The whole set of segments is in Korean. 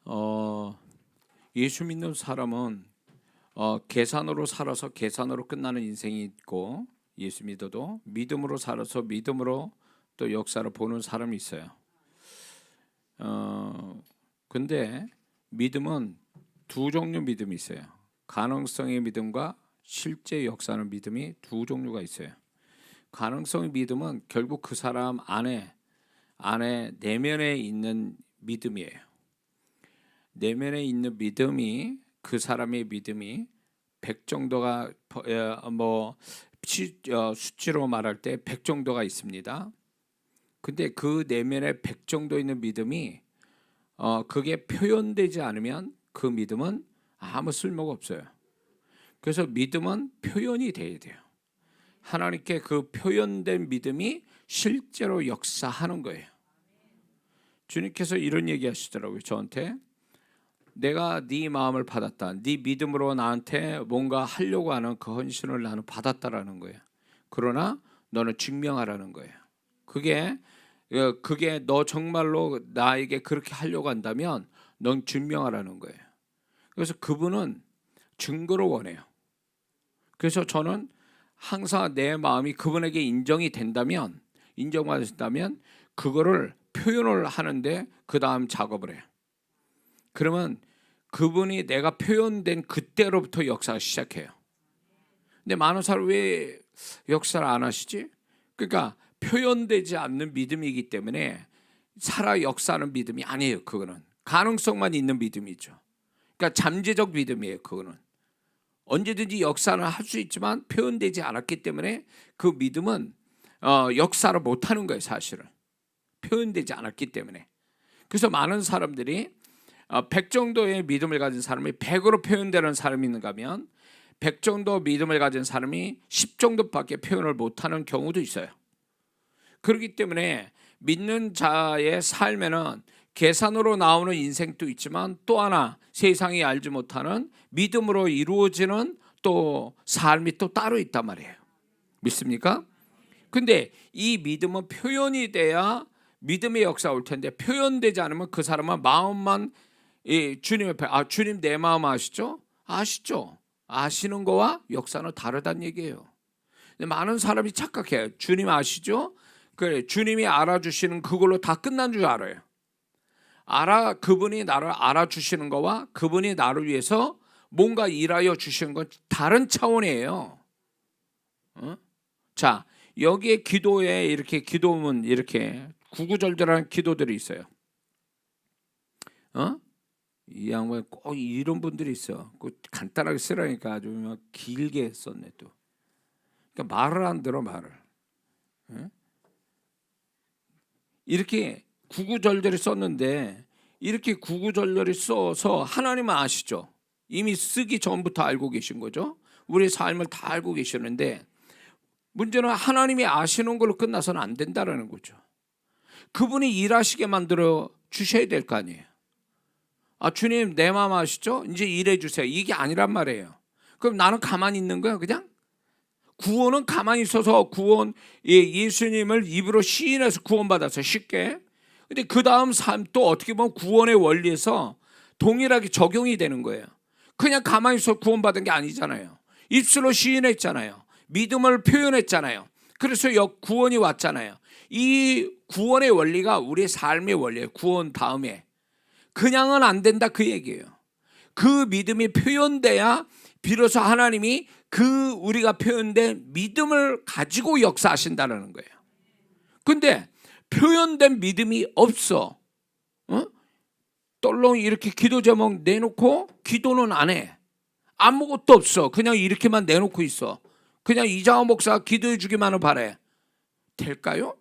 어, 예수 믿는 사람은 계산으로 살아서 계산으로 끝나는 인생이 있고, 예수 믿어도 믿음으로 살아서 믿음으로 또 역사를 보는 사람이 있어요. 근데 믿음은 두 종류 믿음이 있어요. 가능성의 믿음과 실제 역사하는 믿음이 두 종류가 있어요. 가능성의 믿음은 결국 그 사람 안에 내면에 있는 믿음이에요. 내면에 있는 믿음이, 그 사람의 믿음이 100 정도가 수치로 말할 때 100 정도가 있습니다. 근데 그 내면에 100 정도 있는 믿음이 그게 표현되지 않으면 그 믿음은 아무 쓸모가 없어요. 그래서 믿음은 표현이 돼야 돼요. 하나님께 그 표현된 믿음이 실제로 역사하는 거예요. 주님께서 이런 얘기 하시더라고요. 저한테 내가 네 마음을 받았다. 네 믿음으로 나한테 뭔가 하려고 하는 그 헌신을 나는 받았다라는 거예요. 그러나 너는 증명하라는 거예요. 그게 너 정말로 나에게 그렇게 하려고 한다면 넌 증명하라는 거예요. 그래서 그분은 증거를 원해요. 그래서 저는 항상 내 마음이 그분에게 인정받았다면 그거를 표현을 하는데 그 다음 작업을 해요. 그러면 그분이 내가 표현된 그때로부터 역사가 시작해요. 근데 많은 사람이 왜 역사를 안 하시지? 그러니까 표현되지 않는 믿음이기 때문에 살아 역사하는 믿음이 아니에요. 그거는 가능성만 있는 믿음이죠. 그러니까 잠재적 믿음이에요. 그거는 언제든지 역사는 할 수 있지만 표현되지 않았기 때문에 그 믿음은 역사를 못하는 거예요. 사실은 표현되지 않았기 때문에. 그래서 많은 사람들이 100 정도의 믿음을 가진 사람이 100으로 표현되는 사람이 있는가 하면 100 정도 믿음을 가진 사람이 10 정도밖에 표현을 못하는 경우도 있어요. 그렇기 때문에 믿는 자의 삶에는 계산으로 나오는 인생도 있지만 또 하나 세상이 알지 못하는 믿음으로 이루어지는 또 삶이 또 따로 있단 말이에요. 믿습니까? 근데 이 믿음은 표현이 돼야 믿음의 역사가 올 텐데 표현되지 않으면 그 사람은 마음만 주님 옆에 주님 내 마음 아시죠? 아시죠? 아시는 거와 역사는 다르다는 얘기예요. 근데 많은 사람이 착각해요. 주님 아시죠? 그래, 주님이 알아주시는 그걸로 다 끝난 줄 알아요. 그분이 나를 알아주시는 거와 그분이 나를 위해서 뭔가 일하여 주시는 건 다른 차원이에요. 자, 여기에 기도에 이렇게 기도문 이렇게 구구절절한 기도들이 있어요. 이 양반 꼭 이런 분들이 있어. 간단하게 쓰라니까 아주 막 길게 썼네 또. 그러니까 말을 안 들어 말을. 이렇게 구구절절히 썼는데 이렇게 구구절절히 써서 하나님은 아시죠? 이미 쓰기 전부터 알고 계신 거죠. 우리의 삶을 다 알고 계시는데 문제는 하나님이 아시는 걸로 끝나서는 안 된다라는 거죠. 그분이 일하시게 만들어 주셔야 될 거 아니에요. 주님 내 마음 아시죠? 이제 일해 주세요. 이게 아니란 말이에요. 그럼 나는 가만히 있는 거야 그냥? 구원은 가만히 있어서 예수님을 입으로 시인해서 구원받았어요. 쉽게. 근데 그 다음 삶 또 어떻게 보면 구원의 원리에서 동일하게 적용이 되는 거예요. 그냥 가만히 있어 구원받은 게 아니잖아요. 입술로 시인했잖아요. 믿음을 표현했잖아요. 그래서 구원이 왔잖아요. 이 구원의 원리가 우리의 삶의 원리예요. 구원 다음에. 그냥은 안 된다 그 얘기예요. 그 믿음이 표현돼야 비로소 하나님이 그 우리가 표현된 믿음을 가지고 역사하신다는 거예요. 근데 표현된 믿음이 없어. 떨렁 이렇게 기도 제목 내놓고 기도는 안 해. 아무것도 없어. 그냥 이렇게만 내놓고 있어. 그냥 이장호 목사가 기도해 주기만을 바래. 될까요?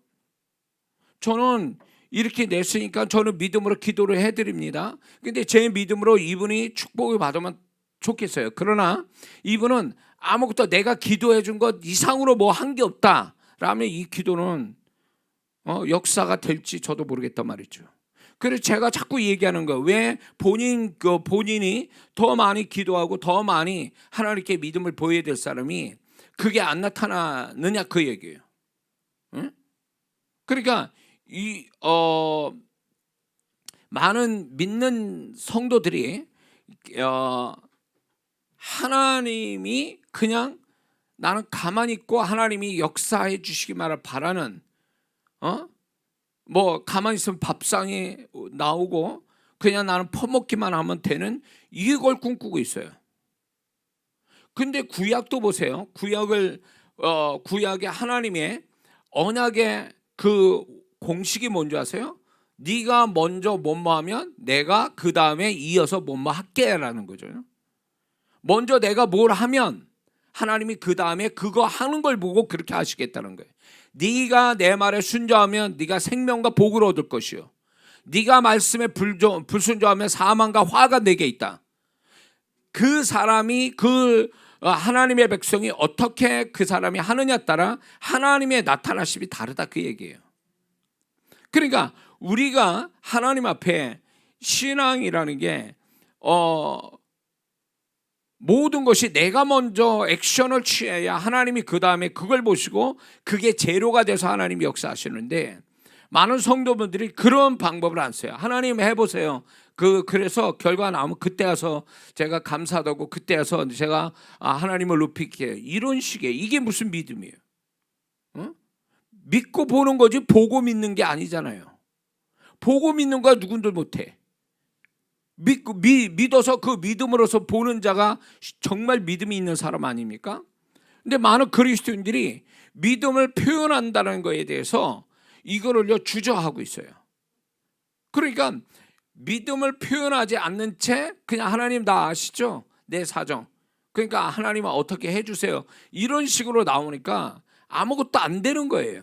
저는 이렇게 냈으니까 저는 믿음으로 기도를 해드립니다. 근데 제 믿음으로 이분이 축복을 받으면 좋겠어요. 그러나 이분은 아무것도 내가 기도해 준 것 이상으로 뭐 한 게 없다 라면 이 기도는 역사가 될지 저도 모르겠단 말이죠. 그래서 제가 자꾸 얘기하는 거예요. 왜 본인이 더 많이 기도하고 더 많이 하나님께 믿음을 보여야 될 사람이 그게 안 나타나느냐 그 얘기예요. 그러니까 많은 믿는 성도들이 하나님이 그냥 나는 가만히 있고 하나님이 역사해 주시기만을 바라는, 뭐 가만히 있으면 밥상이 나오고 그냥 나는 퍼먹기만 하면 되는, 이걸 꿈꾸고 있어요. 근데 구약도 보세요. 구약의 하나님의 언약의 그 공식이 뭔지 아세요? 네가 먼저 뭐뭐 하면 내가 그 다음에 이어서 뭐뭐 할게라는 거죠. 먼저 내가 뭘 하면 하나님이 그 다음에 그거 하는 걸 보고 그렇게 하시겠다는 거예요. 네가 내 말에 순종하면 네가 생명과 복을 얻을 것이요, 네가 말씀에 불순종하면 사망과 화가 내게 있다. 그 사람이 하나님의 백성이 어떻게 그 사람이 하느냐에 따라 하나님의 나타나심이 다르다, 그 얘기예요. 그러니까 우리가 하나님 앞에 신앙이라는 게 모든 것이 내가 먼저 액션을 취해야 하나님이 그 다음에 그걸 보시고 그게 재료가 돼서 하나님이 역사하시는데, 많은 성도분들이 그런 방법을 안 써요. 하나님 해보세요. 그래서 결과 나오면 그때 와서 제가 감사하다고, 그때 와서 제가 하나님을 높일게요. 이런 식의, 이게 무슨 믿음이에요? 믿고 보는 거지 보고 믿는 게 아니잖아요. 보고 믿는 거 누군들 못해. 믿어서 그 믿음으로서 보는 자가 정말 믿음이 있는 사람 아닙니까? 근데 많은 그리스도인들이 믿음을 표현한다는 거에 대해서 이거를요 주저하고 있어요. 그러니까 믿음을 표현하지 않는 채 그냥 하나님 다 아시죠? 내 사정. 그러니까 하나님은 어떻게 해주세요. 이런 식으로 나오니까 아무것도 안 되는 거예요.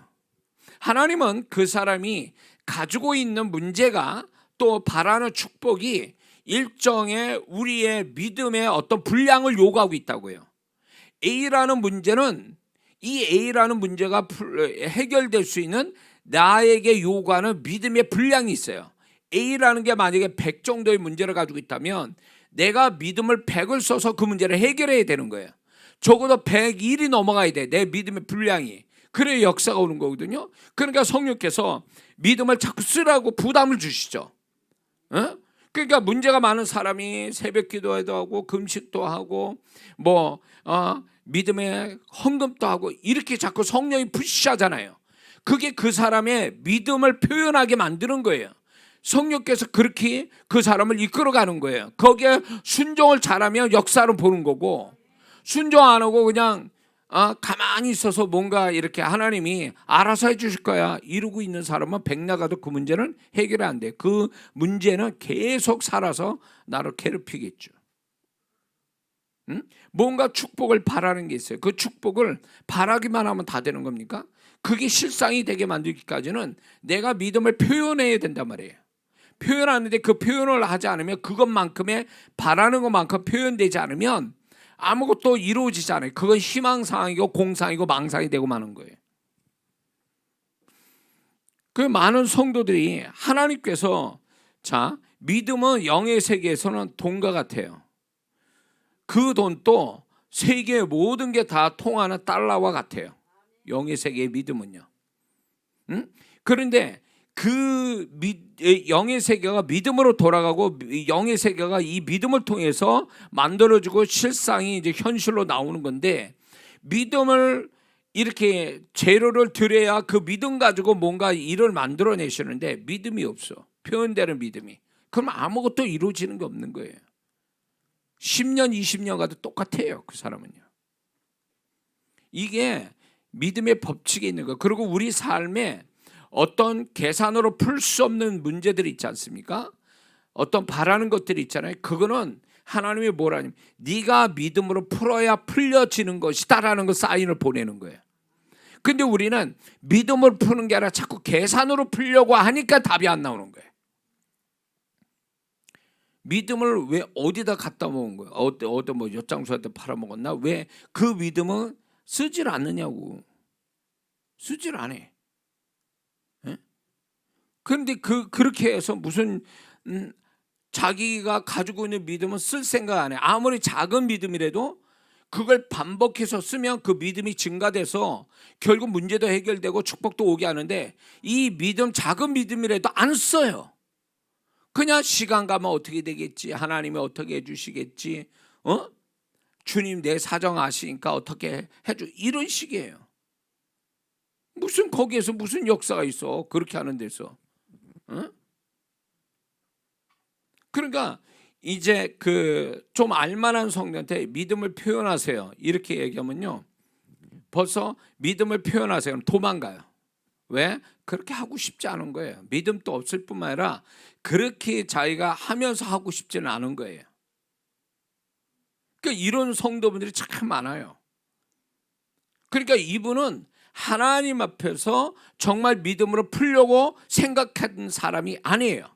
하나님은 그 사람이 가지고 있는 문제가 또 바라는 축복이 일정의 우리의 믿음의 어떤 분량을 요구하고 있다고요. A라는 문제는 이 A라는 문제가 해결될 수 있는 나에게 요구하는 믿음의 분량이 있어요. A라는 게 만약에 100 정도의 문제를 가지고 있다면 내가 믿음을 100을 써서 그 문제를 해결해야 되는 거예요. 적어도 101이 넘어가야 돼, 내 믿음의 분량이. 그래야 역사가 오는 거거든요. 그러니까 성령께서 믿음을 자꾸 쓰라고 부담을 주시죠. 그러니까 문제가 많은 사람이 새벽 기도도 하고 금식도 하고 믿음의 헌금도 하고 이렇게 자꾸 성령이 푸시하잖아요. 그게 그 사람의 믿음을 표현하게 만드는 거예요. 성령께서 그렇게 그 사람을 이끌어가는 거예요. 거기에 순종을 잘하면 역사를 보는 거고, 순종 안 하고 그냥 가만히 있어서 뭔가 이렇게 하나님이 알아서 해주실 거야 이러고 있는 사람은 백나가도 그 문제는 해결이 안 돼. 그 문제는 계속 살아서 나를 괴롭히겠죠. 뭔가 축복을 바라는 게 있어요. 그 축복을 바라기만 하면 다 되는 겁니까? 그게 실상이 되게 만들기까지는 내가 믿음을 표현해야 된단 말이에요. 표현하는데 그 표현을 하지 않으면, 그것만큼의 바라는 것만큼 표현되지 않으면 아무것도 이루어지지 않아요. 그건 희망상이고 공상이고 망상이 되고 마는 거예요. 그 많은 성도들이 하나님께서, 자, 믿음은 영의 세계에서는 돈과 같아요. 그 돈도 세계의 모든 게 다 통하는 달러와 같아요. 영의 세계의 믿음은요. 그런데 그 영의 세계가 믿음으로 돌아가고, 영의 세계가 이 믿음을 통해서 만들어지고 실상이 이제 현실로 나오는 건데, 믿음을 이렇게 재료를 드려야 그 믿음 가지고 뭔가 일을 만들어내시는데 믿음이 없어, 표현되는 믿음이. 그럼 아무것도 이루어지는 게 없는 거예요. 10년 20년 가도 똑같아요, 그 사람은요. 이게 믿음의 법칙이 있는 거예요. 그리고 우리 삶에 어떤 계산으로 풀 수 없는 문제들이 있지 않습니까? 어떤 바라는 것들이 있잖아요. 그거는 하나님이 뭐라냐면 네가 믿음으로 풀어야 풀려지는 것이다라는 거 사인을 보내는 거예요. 근데 우리는 믿음으로 푸는 게 아니라 자꾸 계산으로 풀려고 하니까 답이 안 나오는 거예요. 믿음을 왜 어디다 갖다 먹은 거예요? 어떤 뭐 엿장수한테 팔아먹었나? 왜 그 믿음은 쓰질 않느냐고. 쓰질 않아. 그런데 그렇게 해서 무슨 자기가 가지고 있는 믿음은 쓸 생각 안 해. 아무리 작은 믿음이라도 그걸 반복해서 쓰면 그 믿음이 증가돼서 결국 문제도 해결되고 축복도 오게 하는데, 이 믿음, 작은 믿음이라도 안 써요. 그냥 시간 가면 어떻게 되겠지, 하나님이 어떻게 해주시겠지, 주님 내 사정 아시니까 어떻게 해주, 이런 식이에요. 무슨 거기에서 무슨 역사가 있어, 그렇게 하는 데서. 그러니까 이제 그 좀 알만한 성도한테 믿음을 표현하세요 이렇게 얘기하면요, 벌써 믿음을 표현하세요 도망가요. 왜? 그렇게 하고 싶지 않은 거예요. 믿음도 없을 뿐만 아니라 그렇게 자기가 하면서 하고 싶지는 않은 거예요. 그러니까 이런 성도분들이 참 많아요. 그러니까 이분은 하나님 앞에서 정말 믿음으로 풀려고 생각한 사람이 아니에요.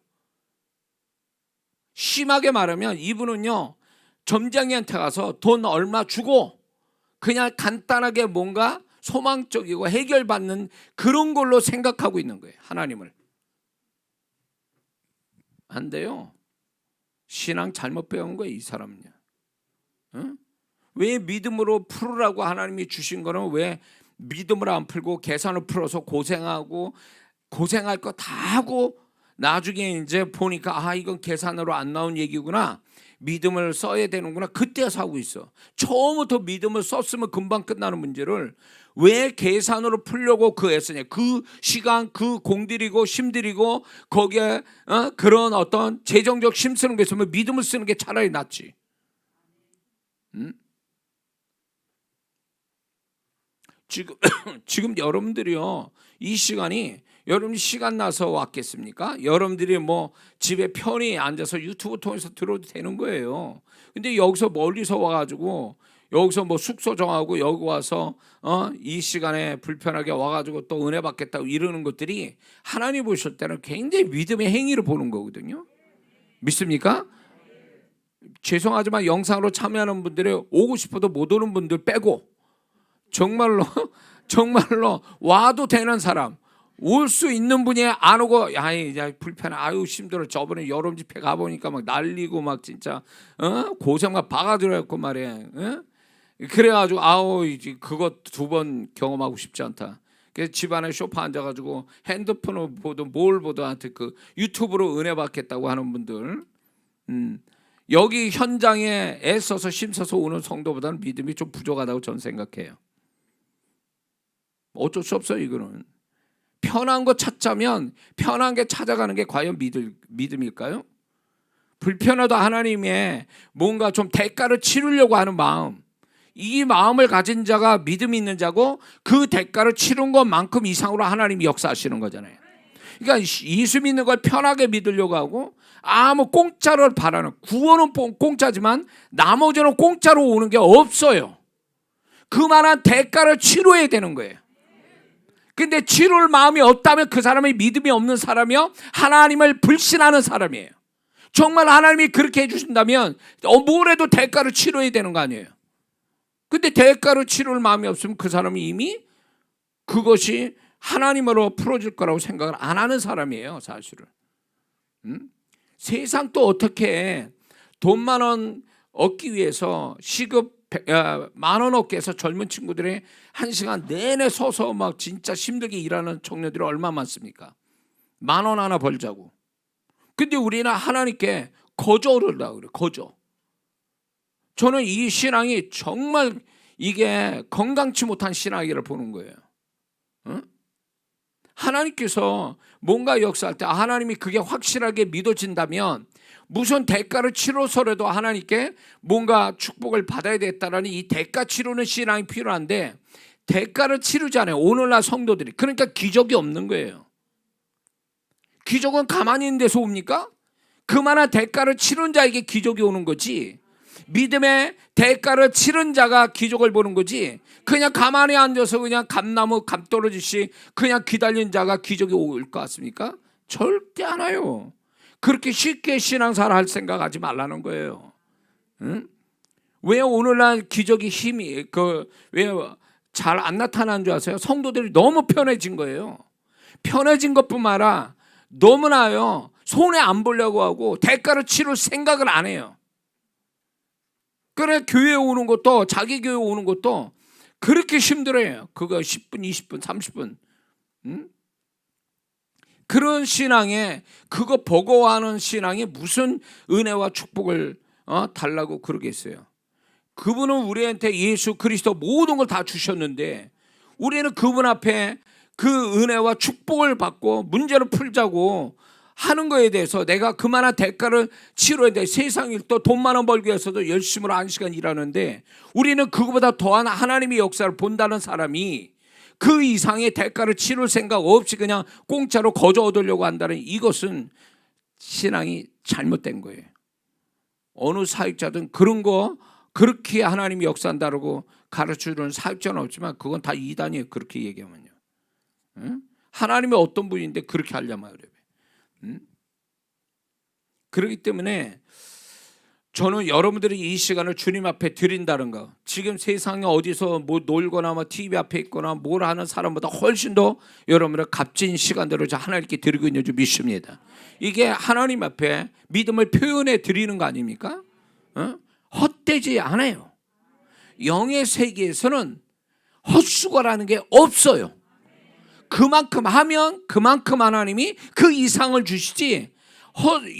심하게 말하면 이분은요, 점장이한테 가서 돈 얼마 주고 그냥 간단하게 뭔가 소망적이고 해결받는 그런 걸로 생각하고 있는 거예요. 하나님을. 안 돼요. 신앙 잘못 배운 거예요, 이 사람은요. 왜 믿음으로 풀으라고 하나님이 주신 거는 왜 믿음으로 안 풀고 계산을 풀어서 고생하고 고생할 거 다 하고 나중에 이제 보니까 이건 계산으로 안 나온 얘기구나, 믿음을 써야 되는구나, 그때 사고 있어. 처음부터 믿음을 썼으면 금방 끝나는 문제를 왜 계산으로 풀려고 그 애쓰냐, 그 시간 그 공들이고 힘들이고 거기에 그런 어떤 재정적 힘 쓰는 게 있으면 믿음을 쓰는 게 차라리 낫지. 지금 여러분들이요, 이 시간이 여러분이 시간 나서 왔겠습니까? 여러분들이 뭐 집에 편히 앉아서 유튜브 통해서 들어도 되는 거예요. 근데 여기서 멀리서 와가지고 여기서 뭐 숙소 정하고 여기 와서 이 시간에 불편하게 와가지고 또 은혜 받겠다고 이러는 것들이 하나님 보실 때는 굉장히 믿음의 행위를 보는 거거든요. 믿습니까? 죄송하지만 영상으로 참여하는 분들이 오고 싶어도 못 오는 분들 빼고 정말로 와도 되는 사람, 올 수 있는 분이 안 오고 야 불편해, 아유 힘들어, 저번에 여름 집회 가보니까 막 난리고 막 진짜 고생만 바가지로 했고 말이야. 그래가지고 그거 2번 경험하고 싶지 않다. 그래서 집안에 소파 앉아가지고 핸드폰을 보든 뭘 보든 하여튼 그 유튜브로 은혜 받겠다고 하는 분들, 여기 현장에 애써서 힘써서 오는 성도보다는 믿음이 좀 부족하다고 저는 생각해요. 어쩔 수 없어요. 이거는 편한 거 찾자면 편한 게 찾아가는 게 과연 믿음일까요? 불편해도 하나님의 뭔가 좀 대가를 치르려고 하는 마음, 이 마음을 가진 자가 믿음이 있는 자고 그 대가를 치른 것만큼 이상으로 하나님이 역사하시는 거잖아요. 그러니까 예수 믿는 걸 편하게 믿으려고 하고 아무 공짜를 바라는, 구원은 공짜지만 나머지는 공짜로 오는 게 없어요. 그만한 대가를 치러야 되는 거예요. 근데 치룰 마음이 없다면 그 사람이 믿음이 없는 사람이요, 하나님을 불신하는 사람이에요. 정말 하나님이 그렇게 해주신다면 뭐래도 대가를 치러야 되는 거 아니에요. 근데 대가를 치를 마음이 없으면 그 사람이 이미 그것이 하나님으로 풀어질 거라고 생각을 안 하는 사람이에요, 사실은. 세상 또 어떻게 돈 10,000원 얻기 위해서 시급 10,000원 얻기 위해서 젊은 친구들이 1시간 내내 서서 막 진짜 힘들게 일하는 청년들이 얼마나 많습니까? 10,000원 하나 벌자고. 근데 우리는 하나님께 거저를 하려고 그래, 거저. 저는 이 신앙이 정말 이게 건강치 못한 신앙이라고 보는 거예요. 하나님께서 뭔가 역사할 때 하나님이 그게 확실하게 믿어진다면 무슨 대가를 치러서라도 하나님께 뭔가 축복을 받아야 되겠다라는 이 대가 치르는 신앙이 필요한데 대가를 치르지 않아요, 오늘날 성도들이. 그러니까 기적이 없는 거예요. 기적은 가만히 있는 데서 옵니까? 그만한 대가를 치른 자에게 기적이 오는 거지, 믿음의 대가를 치른 자가 기적을 보는 거지, 그냥 가만히 앉아서 그냥 감나무 감 떨어지시 그냥 기다리는 자가 기적이 올 것 같습니까? 절대 안 와요. 그렇게 쉽게 신앙생활 할 생각하지 말라는 거예요. 왜 오늘날 기적이 힘이 왜 잘 안 나타나는 줄 아세요? 성도들이 너무 편해진 거예요. 편해진 것뿐만 아니라 너무나요, 손해 안 보려고 하고 대가를 치를 생각을 안 해요. 그래 교회 오는 것도, 자기 교회 오는 것도 그렇게 힘들어요. 그거 10분, 20분, 30분. 그런 신앙에 그거 버거워하는 신앙에 무슨 은혜와 축복을 달라고 그러겠어요. 그분은 우리한테 예수 그리스도 모든 걸 다 주셨는데 우리는 그분 앞에 그 은혜와 축복을 받고 문제를 풀자고 하는 거에 대해서 내가 그만한 대가를 치러야 돼. 세상 일 또 돈 많아 벌기 위해서도 열심으로 1시간 일하는데 우리는 그거보다 더한 하나님의 역사를 본다는 사람이 그 이상의 대가를 치를 생각 없이 그냥 공짜로 거저 얻으려고 한다는 이것은 신앙이 잘못된 거예요. 어느 사역자든 그런 거 그렇게 하나님이 역사한다고 가르쳐주는 사역자는 없지만 그건 다 이단이에요. 그렇게 얘기하면요. 응? 하나님이 어떤 분인데 그렇게 하려면 그래요. 응? 그렇기 때문에 저는 여러분들이 이 시간을 주님 앞에 드린다는 거, 지금 세상에 어디서 뭐 놀거나 뭐 TV 앞에 있거나 뭘 하는 사람보다 훨씬 더 여러분들 값진 시간들을 하나님께 드리고 있는 줄 믿습니다. 이게 하나님 앞에 믿음을 표현해 드리는 거 아닙니까? 헛되지 않아요. 영의 세계에서는 헛수고라는 게 없어요. 그만큼 하면 그만큼 하나님이 그 이상을 주시지,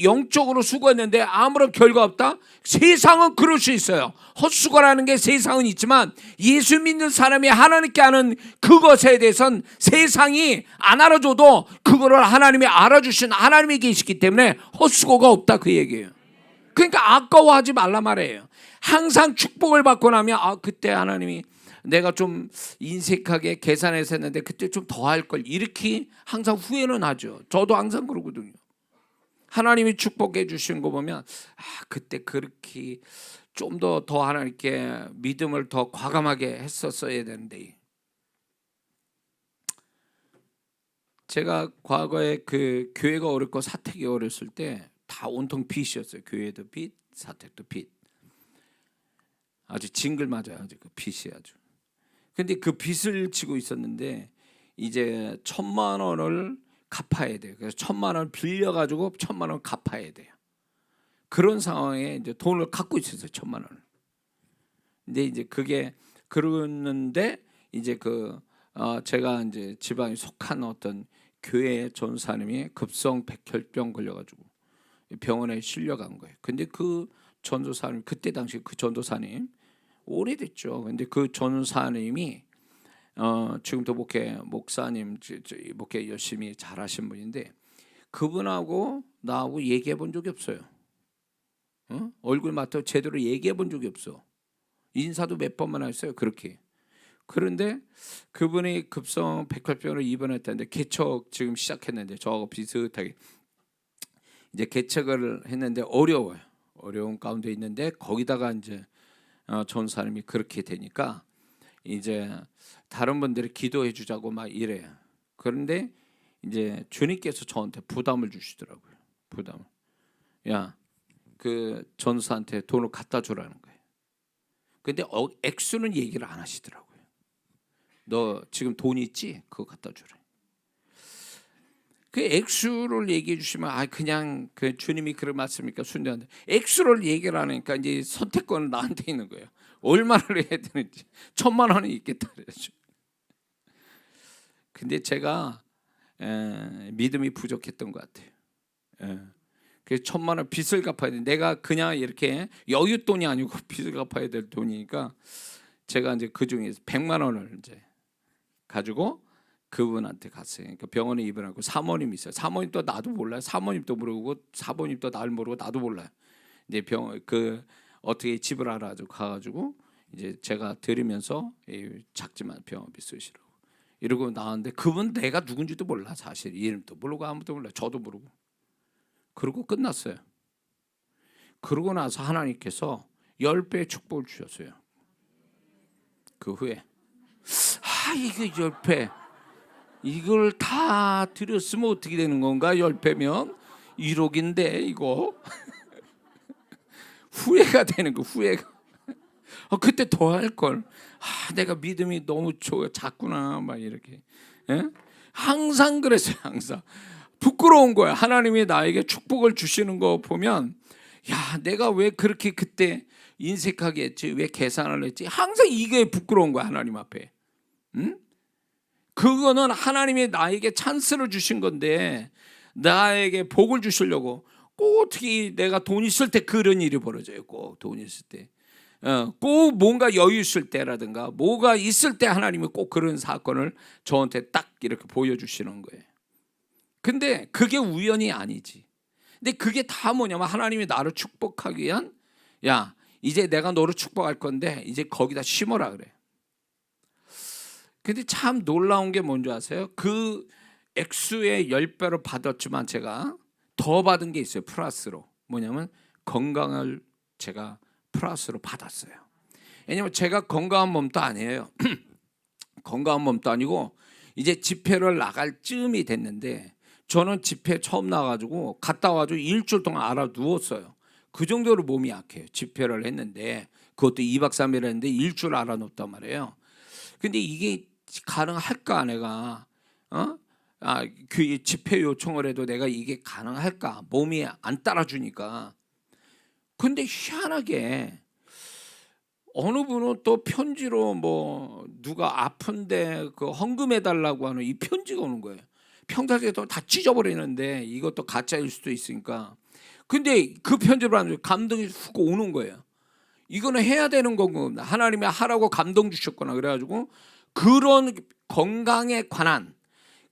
영적으로 수고했는데 아무런 결과 없다? 세상은 그럴 수 있어요. 헛수고라는 게 세상은 있지만 예수 믿는 사람이 하나님께 하는 그것에 대해서는 세상이 안 알아줘도 그거를 하나님이 알아주신 하나님이 계시기 때문에 헛수고가 없다, 그 얘기예요. 그러니까 아까워하지 말라 말이에요. 항상 축복을 받고 나면 그때 하나님이 내가 좀 인색하게 계산해서 했는데 그때 좀 더 할 걸, 이렇게 항상 후회는 하죠. 저도 항상 그러거든요. 하나님이 축복해 주신 거 보면 그때 그렇게 좀 더 하나님께 믿음을 더 과감하게 했었어야 되는데. 제가 과거에 그 교회가 어렵고 사택이 어렸을 때 다 온통 빚이었어요. 교회도 빚, 사택도 빚. 아주 징글맞아요. 아주 그 빚이 아주. 근데 그 빚을 지고 있었는데 이제 1,000만 원을 갚아야 돼요. 그래서 1,000만 원 빌려가지고 1,000만 원 갚아야 돼요. 그런 상황에 이제 돈을 갖고 있었어요. 1,000만 원을. 근데 이제 그게 그러는데 이제 제가 이제 지방에 속한 어떤 교회 전사님이 급성 백혈병 걸려가지고 병원에 실려간 거예요. 근데 그 전도사님, 그때 당시 그 전도사님 오래됐죠. 근데 그 전도사님이 지금도 목사님 목회 열심히 잘하신 분인데 그분하고 나하고 얘기해 본 적이 없어요. 얼굴 맞춰 제대로 얘기해 본 적이 없어. 인사도 몇 번만 했어요. 그렇게. 그런데 그분이 급성 백혈병으로 입원했다는데 개척 지금 시작했는데 저하고 비슷하게 이제 개척을 했는데 어려워요. 어려운 가운데 있는데 거기다가 이제 전사님이 그렇게 되니까 이제 다른 분들이 기도해 주자고 막 이래요. 그런데 이제 주님께서 저한테 부담을 주시더라고요. 부담을. 야, 그 전사한테 돈을 갖다 주라는 거예요. 근데 액수는 얘기를 안 하시더라고요. 너 지금 돈 있지? 그거 갖다 주라. 그 액수를 얘기해 주시면 그냥 그 주님이 그런 말씀이니까 순대한데, 액수를 얘기를 하니까 이제 선택권은 나한테 있는 거예요. 얼마를 해야 되는지. 1,000만 원이 있겠다 그래죠. 근데 제가 믿음이 부족했던 것 같아요. 그래서 1,000만 원 빚을 갚아야 돼. 내가 그냥 이렇게 여윳돈이 아니고 빚을 갚아야 될 돈이니까 제가 이제 그 중에서 100만 원을 이제 가지고 그분한테 갔어요. 그러니까 병원에 입원하고 사모님 있어요. 사모님 또 나도 몰라요. 사모님도 모르고 사모님 또 나를 모르고 나도 몰라요. 이제 어떻게 집을 알아가지고 가가지고 이제 제가 드리면서 작지만 병원비 쓰시라고 이러고 나왔는데 그분 내가 누군지도 몰라. 사실 이름도 모르고 아무도 몰라. 저도 모르고. 그러고 끝났어요. 그러고 나서 하나님께서 10배의 축복을 주셨어요. 그 후에 이게 10배 이걸 다 드렸으면 어떻게 되는 건가? 10배면 1억인데 이거 후회가 되는 거. 후회가. 그때 더 할 걸. 내가 믿음이 너무 작구나 막 이렇게. 항상 그랬어요. 항상 부끄러운 거야. 하나님이 나에게 축복을 주시는 거 보면 내가 왜 그렇게 그때 인색하게 했지? 왜 계산을 했지? 항상 이게 부끄러운 거야. 하나님 앞에. 그거는 하나님이 나에게 찬스를 주신 건데 나에게 복을 주시려고 꼭 특히 내가 돈 있을 때 그런 일이 벌어져요. 꼭 돈 있을 때. 꼭 뭔가 여유 있을 때라든가 뭐가 있을 때 하나님이 꼭 그런 사건을 저한테 딱 이렇게 보여주시는 거예요. 근데 그게 우연이 아니지. 근데 그게 다 뭐냐면 하나님이 나를 축복하기 위한, 야 이제 내가 너를 축복할 건데 이제 거기다 심어라 그래. 근데 참 놀라운 게 뭔지 아세요? 그 액수의 10배로 받았지만 제가 더 받은 게 있어요. 플러스로. 뭐냐면 건강을 제가 플러스로 받았어요. 왜냐면 제가 건강한 몸도 아니에요. 건강한 몸도 아니고 이제 집회를 나갈 쯤이 됐는데, 저는 집회 처음 나가지고 갔다 와가지고 일주일 동안 알아 누웠어요. 그 정도로 몸이 약해요. 집회를 했는데, 그것도 2박 3일 했는데 일주일 알아 눕단 말이에요. 근데 이게 가능할까 내가? 그 집회 요청을 해도 내가 이게 가능할까? 몸이 안 따라주니까. 근데 희한하게 어느 분은 또 편지로 뭐 누가 아픈데 그 헌금해 달라고 하는 이 편지가 오는 거예요. 평상시에도 다 찢어버리는데 이것도 가짜일 수도 있으니까. 근데 그 편지를 안 감동이 훅 오는 거예요. 이거는 해야 되는 거고 하나님이 하라고 감동 주셨구나. 그래가지고 그런 건강에 관한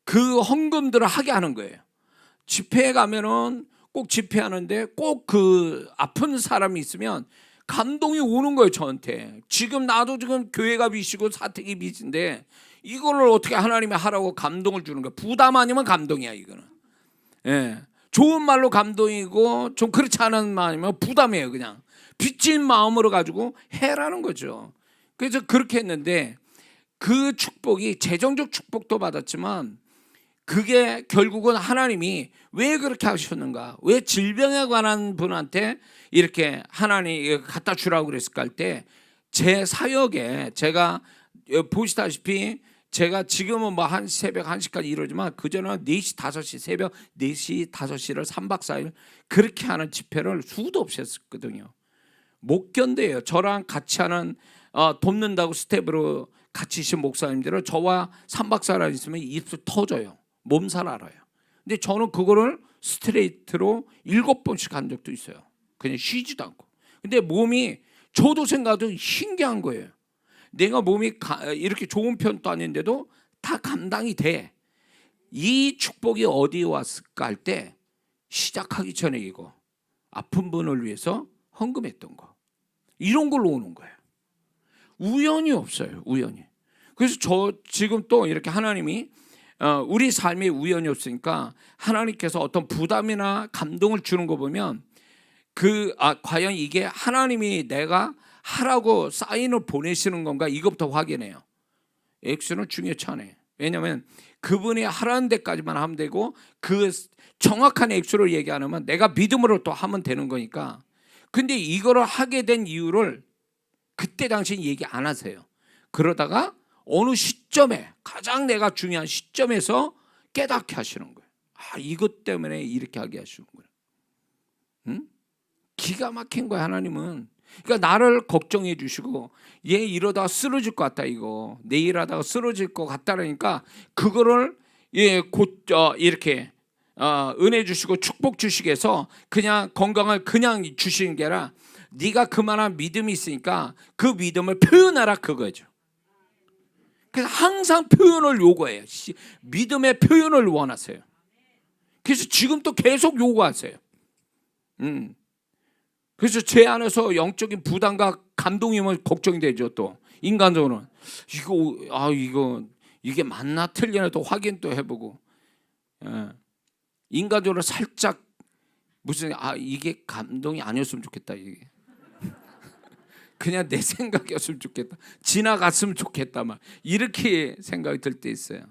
그 헌금들을 하게 하는 거예요. 집회에 가면은 꼭 집회하는데 꼭 그 아픈 사람이 있으면 감동이 오는 거예요. 저한테. 지금 나도 지금 교회가 빚이고 사택이 빚인데 이거를 어떻게 하나님이 하라고 감동을 주는 거야. 부담 아니면 감동이야 이거는. 예, 좋은 말로 감동이고 좀 그렇지 않은 말이면 부담이에요. 그냥 빚진 마음으로 가지고 해라는 거죠. 그래서 그렇게 했는데 그 축복이 재정적 축복도 받았지만 그게 결국은 하나님이 왜 그렇게 하셨는가, 왜 질병에 관한 분한테 이렇게 하나님이 갖다 주라고 그랬을까 할 때, 제 사역에 제가 보시다시피 제가 지금은 뭐 한 새벽 1시까지 이러지만 그전에는 4시 5시 새벽 4시 5시를 3박 4일 그렇게 하는 집회를 수도 없이 했었거든요. 못 견뎌요. 저랑 같이 하는 돕는다고 스텝으로 같이 있는 목사님들은 저와 3박 4일 있으면 입술 터져요. 몸살 알아요. 근데 저는 그거를 스트레이트로 7번씩 한 적도 있어요. 그냥 쉬지도 않고. 근데 몸이, 저도 생각도 신기한 거예요. 내가 몸이 이렇게 좋은 편도 아닌데도 다 감당이 돼. 이 축복이 어디에 왔을까 할 때, 시작하기 전에 이거 아픈 분을 위해서 헌금했던 거, 이런 걸로 오는 거예요. 우연이 없어요. 우연이. 그래서 저 지금 또 이렇게 하나님이 우리 삶에 우연이 없으니까 하나님께서 어떤 부담이나 감동을 주는 거 보면 과연 이게 하나님이 내가 하라고 사인을 보내시는 건가, 이것부터 확인해요. 액수는 중요치 않아요. 왜냐하면 그분이 하라는 데까지만 하면 되고 그 정확한 액수를 얘기 안 하면 내가 믿음으로 또 하면 되는 거니까. 근데 이거를 하게 된 이유를 그때 당시 얘기 안 하세요. 그러다가 어느 시점에, 가장 내가 중요한 시점에서 깨닫게 하시는 거예요. 이것 때문에 이렇게 하게 하시는 거예요. 응? 기가 막힌 거야 하나님은. 그러니까 나를 걱정해 주시고, 얘 이러다가 쓰러질 것 같다, 이거 내일 하다가 쓰러질 것 같다라니까 그거를 곧 이렇게 은혜 주시고 축복 주시게 해서 그냥 건강을 그냥 주시는 게 아니라 네가 그만한 믿음이 있으니까 그 믿음을 표현하라, 그거죠. 그래서 항상 표현을 요구해요. 믿음의 표현을 원하세요. 그래서 지금도 계속 요구하세요. 그래서 제 안에서 영적인 부담과 감동이면 걱정이 되죠. 또 인간적으로는 이게 맞나 틀리나 또 확인 또 해보고, 인간적으로 살짝 무슨 이게 감동이 아니었으면 좋겠다, 이게 그냥 내 생각이었으면 좋겠다, 지나갔으면 좋겠다, 막 이렇게 생각이 들 때 있어요.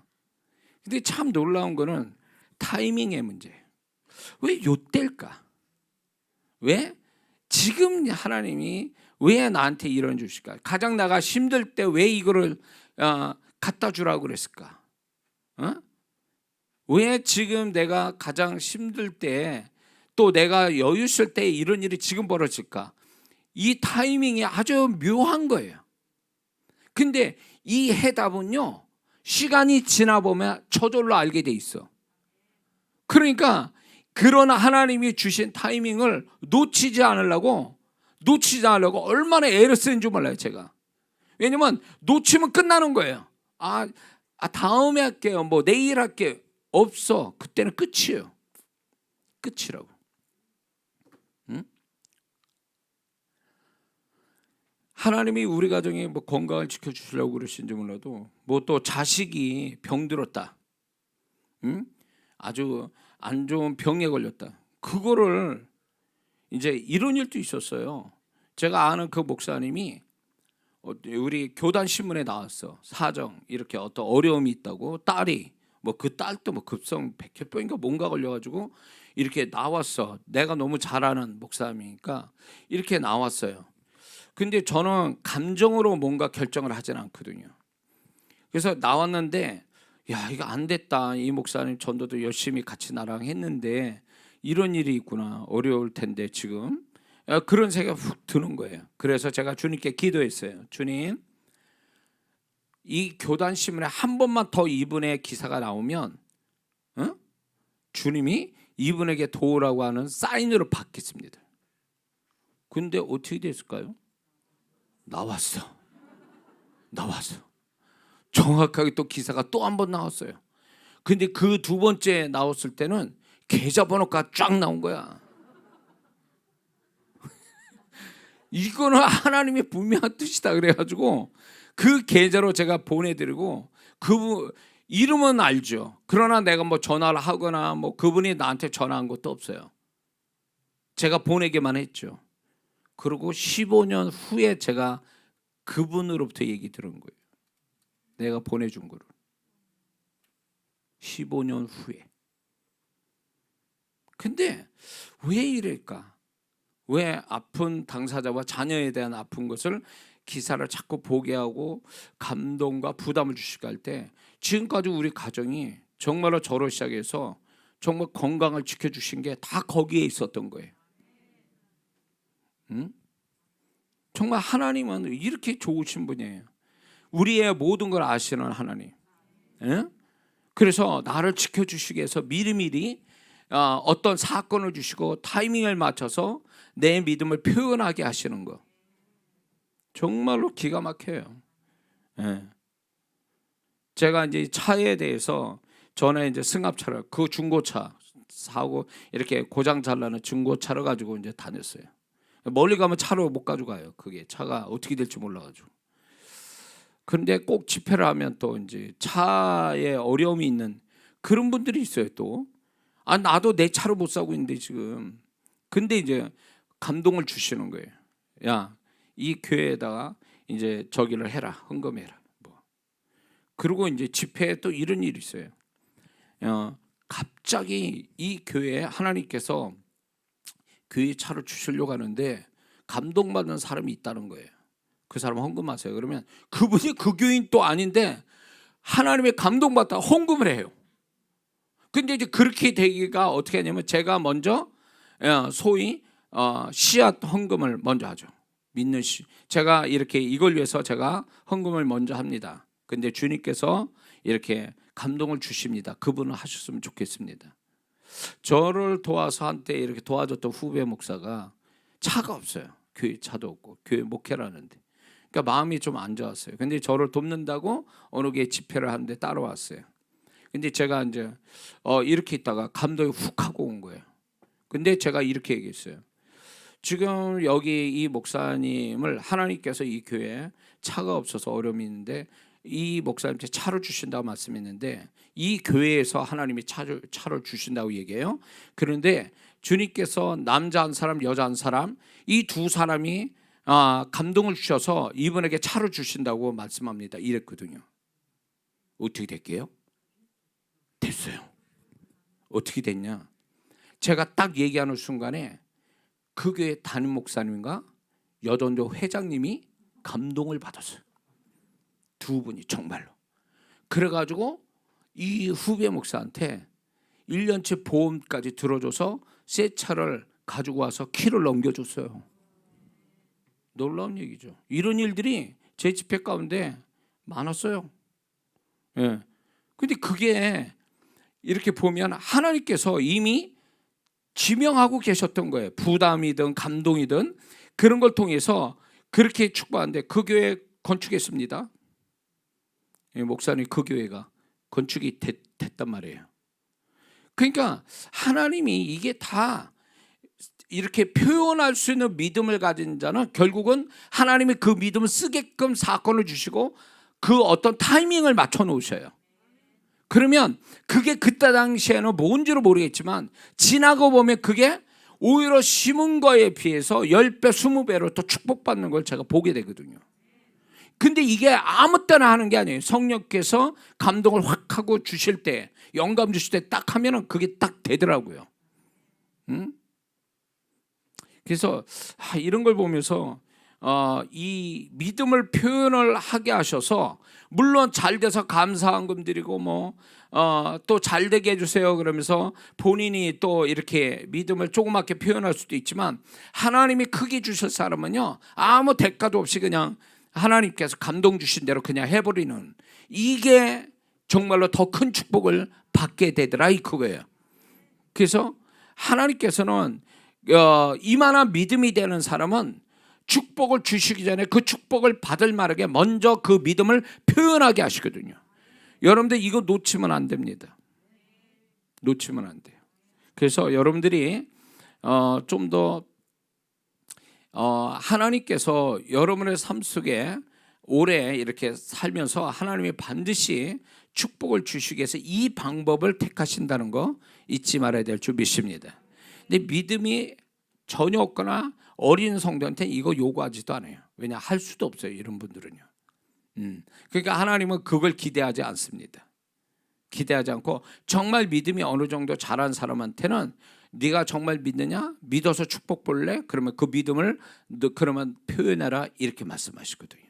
근데 참 놀라운 거는 타이밍의 문제예요. 왜 요때일까? 왜 지금 하나님이 왜 나한테 이런 주실까? 가장 내가 힘들 때 왜 이거를 갖다 주라고 그랬을까? 왜 지금 내가 가장 힘들 때, 또 내가 여유 있을 때 이런 일이 지금 벌어질까? 이 타이밍이 아주 묘한 거예요. 근데 이 해답은요, 시간이 지나 보면 저절로 알게 돼 있어. 그러니까 그런 하나님이 주신 타이밍을 놓치지 않으려고 얼마나 애를 쓰는 줄 몰라요 제가. 왜냐면 놓치면 끝나는 거예요. 다음에 할게요. 뭐 내일 할게요. 없어. 그때는 끝이에요. 끝이라고. 응? 하나님이 우리 가정에 뭐 건강을 지켜주시려고 그러신지 몰라도 뭐 또 자식이 병들었다. 응? 아주 안 좋은 병에 걸렸다. 그거를 이제 이런 일도 있었어요. 제가 아는 그 목사님이 우리 교단 신문에 나왔어. 사정 이렇게 어떤 어려움이 있다고 딸이 뭐 그 딸도 뭐 급성 백혈병인가 뭔가 걸려가지고 이렇게 나왔어. 내가 너무 잘 아는 목사님이니까 이렇게 나왔어요. 근데 저는 감정으로 뭔가 결정을 하진 않거든요. 그래서 나왔는데 야 이거 안 됐다. 이 목사님 전도도 열심히 같이 나랑 했는데 이런 일이 있구나. 어려울 텐데 지금 그런 생각이 훅 드는 거예요. 그래서 제가 주님께 기도했어요. 주님, 이 교단 신문에 한 번만 더 이분의 기사가 나오면 주님이 이분에게 도우라고 하는 사인으로 받겠습니다. 근데 어떻게 됐을까요? 나왔어. 정확하게 또 기사가 또 한 번 나왔어요. 근데 그 두 번째 나왔을 때는 계좌번호가 쫙 나온 거야. 이거는 하나님의 분명한 뜻이다 그래가지고 그 계좌로 제가 보내드리고 그 이름은 알죠. 그러나 내가 뭐 전화를 하거나 뭐 그분이 나한테 전화한 것도 없어요. 제가 보내기만 했죠. 그리고 15년 후에 제가 그분으로부터 얘기 들은 거예요. 내가 보내준 거를 15년 후에. 근데 왜 이럴까? 왜 아픈 당사자와 자녀에 대한 아픈 것을 기사를 자꾸 보게 하고 감동과 부담을 주시게 할 때 지금까지 우리 가정이 정말로 저로 시작해서 정말 건강을 지켜주신 게 다 거기에 있었던 거예요. 응? 정말 하나님은 이렇게 좋으신 분이에요. 우리의 모든 걸 아시는 하나님. 응? 그래서 나를 지켜주시기 위해서 미리미리 어떤 사건을 주시고 타이밍을 맞춰서 내 믿음을 표현하게 하시는 거 정말로 기가 막혀요. 예. 제가 이제 차에 대해서 전에 이제 승합차를 그 중고차 사고 이렇게 고장 잘 나는 중고차를 가지고 이제 다녔어요. 멀리 가면 차로 못 가져가요. 그게 차가 어떻게 될지 몰라가지고. 그런데 꼭 집회를 하면 또 이제 차에 어려움이 있는 그런 분들이 있어요. 또 나도 내 차로 못 사고 있는데 지금. 근데 이제 감동을 주시는 거예요. 야, 이 교회에다가 이제 저기를 해라, 헌금해라. 뭐. 그리고 이제 집회에 또 이런 일이 있어요. 갑자기 이 교회에 하나님께서 교회 차를 주시려고 하는데 감동받는 사람이 있다는 거예요. 그 사람 헌금하세요. 그러면 그분이 그 교인 또 아닌데 하나님의 감동받다 헌금을 해요. 근데 이제 그렇게 되기가 어떻게 하냐면 제가 먼저 소위 씨앗 헌금을 먼저 하죠. 믿는 제가 이렇게 이걸 위해서 제가 헌금을 먼저 합니다. 근데 주님께서 이렇게 감동을 주십니다. 그분은 하셨으면 좋겠습니다. 저를 도와서 한때 이렇게 도와줬던 후배 목사가 차가 없어요. 교회 차도 없고 교회 목회를 하는데 그러니까 마음이 좀 안 좋았어요. 근데 저를 돕는다고 어느 게 집회를 하는데 따라왔어요. 근데 제가 이제 이렇게 있다가 감동이 훅 하고 온 거예요. 근데 제가 이렇게 얘기했어요. 지금 여기 이 목사님을 하나님께서 이 교회에 차가 없어서 어려움이 있는데 이 목사님한테 차를 주신다고 말씀했는데 이 교회에서 하나님이 차를 주신다고 얘기해요. 그런데 주님께서 남자 한 사람 여자 한 사람 이 두 사람이 감동을 주셔서 이분에게 차를 주신다고 말씀합니다. 이랬거든요. 어떻게 될게요? 됐어요. 어떻게 됐냐? 제가 딱 얘기하는 순간에 그 교회 담임 목사님과 여전도 회장님이 감동을 받았어요. 두 분이 정말로. 그래가지고 이 후배 목사한테 1년치 보험까지 들어줘서 새 차를 가지고 와서 키를 넘겨줬어요. 놀라운 얘기죠. 이런 일들이 제 집회 가운데 많았어요. 예. 근데 그게 이렇게 보면 하나님께서 이미 지명하고 계셨던 거예요. 부담이든 감동이든 그런 걸 통해서 그렇게 축복하는데 그 교회 건축했습니다. 목사님 그 교회가 건축이 됐단 말이에요. 그러니까 하나님이 이게 다 이렇게 표현할 수 있는 믿음을 가진 자는 결국은 하나님이 그 믿음을 쓰게끔 사건을 주시고 그 어떤 타이밍을 맞춰 놓으셔요. 그러면 그게 그때 당시에는 뭔지를 모르겠지만 지나고 보면 그게 오히려 심은 거에 비해서 10배, 20배로 또 축복받는 걸 제가 보게 되거든요. 근데 이게 아무 때나 하는 게 아니에요. 성령께서 감동을 확 하고 주실 때, 영감 주실 때 딱 하면은 그게 딱 되더라고요. 그래서 이런 걸 보면서 이 믿음을 표현을 하게 하셔서 물론 잘 돼서 감사한금 드리고 또 잘 되게 해주세요 그러면서 본인이 또 이렇게 믿음을 조그맣게 표현할 수도 있지만 하나님이 크게 주실 사람은요 아무 대가도 없이 그냥 하나님께서 감동 주신 대로 그냥 해버리는 이게 정말로 더 큰 축복을 받게 되더라 그거예요. 그래서 하나님께서는 이만한 믿음이 되는 사람은 축복을 주시기 전에 그 축복을 받을 만하게 먼저 그 믿음을 표현하게 하시거든요. 여러분들 이거 놓치면 안 됩니다. 놓치면 안 돼요. 그래서 여러분들이 좀 더 하나님께서 여러분의 삶 속에 오래 이렇게 살면서 하나님이 반드시 축복을 주시기 위해서 이 방법을 택하신다는 거 잊지 말아야 될 줄 믿습니다. 근데 믿음이 전혀 없거나 어린 성도한테 이거 요구하지도 않아요. 왜냐 할 수도 없어요. 이런 분들은요. 그러니까 하나님은 그걸 기대하지 않습니다. 기대하지 않고 정말 믿음이 어느 정도 자란 사람한테는 네가 정말 믿느냐? 믿어서 축복 볼래? 그러면 그 믿음을 너 그러면 표현해라 이렇게 말씀하시거든요.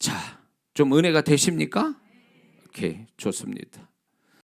자, 좀 은혜가 되십니까? 오케이, 좋습니다.